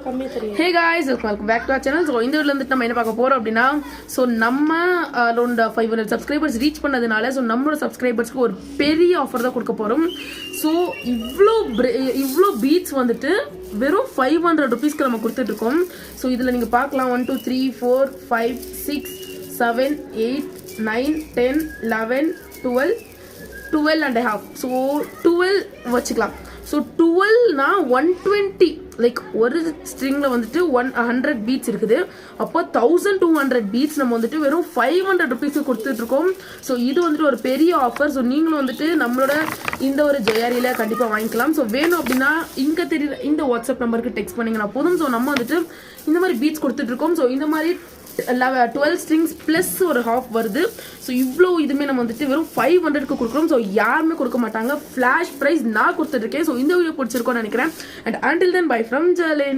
Hey guys, welcome back to our channel. So இந்த வீடியோல வந்து நம்ம என்ன பார்க்க போறோம் அப்படினா சோ நம்ம அரௌண்ட் 500 சப்ஸ்கிரைபர்ஸ் ரீச் பண்ணதுனால சோ நம்மளோட சப்ஸ்கிரைபர்ஸ்க்கு ஒரு பெரிய ஆஃபர் தான் கொடுக்க போறோம். சோ இவ்ளோ பீட்ஸ் வந்துட்டு வெறும் 500 ரூபீஸ்க்கு நம்ம கொடுத்துட்டு இருக்கோம். சோ இதுல நீங்க பார்க்கலாம் 1 2 3 4 5 6 7 8 9 10 11 12 and a half. So 12 வச்சுக்கலாம். ஸோ 12னா 120 லைக் ஒரு ஸ்ட்ரிங்கில் வந்துட்டு 100 பீட்ஸ் இருக்குது. அப்போ 1200 பீட்ஸ் நம்ம வந்துட்டு வெறும் 500 ருபீஸ்க்கு கொடுத்துட்ருக்கோம். ஸோ இது வந்துட்டு ஒரு பெரிய ஆஃபர். ஸோ நீங்களும் வந்துட்டு நம்மளோட இந்த ஒரு ஜெயாரியில் கண்டிப்பாக வாங்கிக்கலாம். ஸோ வேணும் அப்படின்னா இங்கே தெரியல இந்த வாட்ஸ்அப் நம்பருக்கு டெக்ஸ்ட் பண்ணிங்கன்னா போதும். ஸோ நம்ம வந்துட்டு இந்த மாதிரி பீட்ஸ் கொடுத்துட்ருக்கோம். ஸோ இந்த மாதிரி 12 ஸ்ட்ரிங்ஸ் ப்ளஸ் ஒரு ஹாஃப் வருது. ஸோ இவ்வளோ இதுவுமே நம்ம வந்துட்டு வெறும் 500க்கு கொடுக்குறோம். ஸோ யாருமே கொடுக்க மாட்டாங்க. ஃப்ளாஷ் ப்ரைஸ் நான் கொடுத்துட்ருக்கேன். ஸோ இந்த வீடியோ பிடிச்சிருக்கோன்னு நினைக்கிறேன். And until then bye from Jalin.